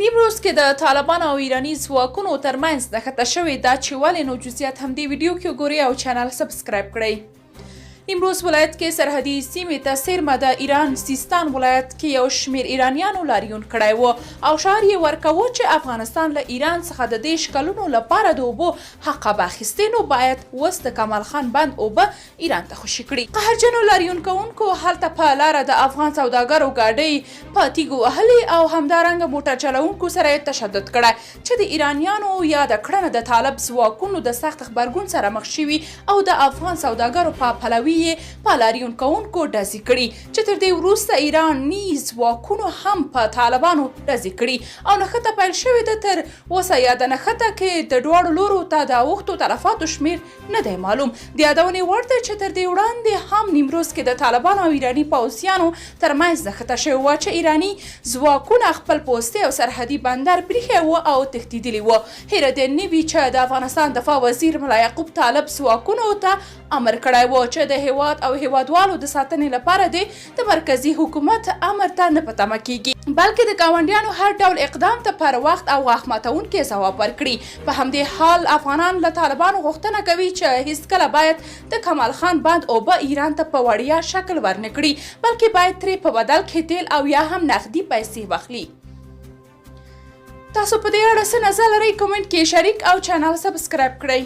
نیمروز کې د طالبان او ایرانی ځواکونو ترمنځ نښته شوې ده چې ولې نو جزئیات هم دې ویډیو کې ګورئ او چینل سبسکرایب کړئ. نیمروز ولایت کې سرحدي سیمې ته څیرمه د ایران سیستان ولایت کې یو شمېر ایرانیانو لاریون کړی و او شعار یې ورکاوه چې افغانستان له ایران څخه د دېرش کلونو لپاره د اوبو حق به اخیستې نو باید اوس د کمال خان بند اوبه ایران ته خوشي کړي. قهرجنو لاریون کوونکو هلته په لاره د افغان سوداګرو ګاډۍ په تیږو وهلې او همدارنګه موټر چلوونکو سره یې تشدد کړی چې د ایرانیانو یاده کړنه د طالب ځواکونو د سخت غبرګون سره مخ شوي او د افغان سوداګرو په پلوي په لاریون کوونکو ډزې کړي چې تر دې وروسته ایراني ځواکونو هم په طالبانو ډزې کړي او نښته پیل شوې ده. تر اوسه یاده نښته کې د دواړو لورو ته د اوښتو تلفاتو شمېر نه دی معلوم. د یادونې وړ ده چې تر دې وړاندې هم نیمروز کې د طالبانو او ایراني پوځیانو ترمنځ نښته شوې وه چې ایراني ځواکونه خپل پوستې او سرحدي بندر پریښی و او تښتېدلي وه. هیره دې نه وي چې د افغانستان دفاع وزیر ملا یعقوب طالب ځواکونو ته امر کړی و چې د هیواد او هیوادوالو د ساتنې لپاره د مرکزي حکومت امر ته نه په تمه کیږي بلکې د ګاونډیانو هر ډول اقدام ته پر وخت او غاښ ماتونکی ځواب ورکړي. په همدې حال افغانان له طالبانو غوښتنه کوي چې هیڅکله باید د کمال خان بند اوبه ایران ته په وړیا شکل ورنکړي بلکې باید ترې په بدل کې تیل او یا هم نغدي پیسې واخلي. تاسو په دې اړه څه نظر لرئ؟ کومنټ کې شریک او چینل سبسکرایب کړئ.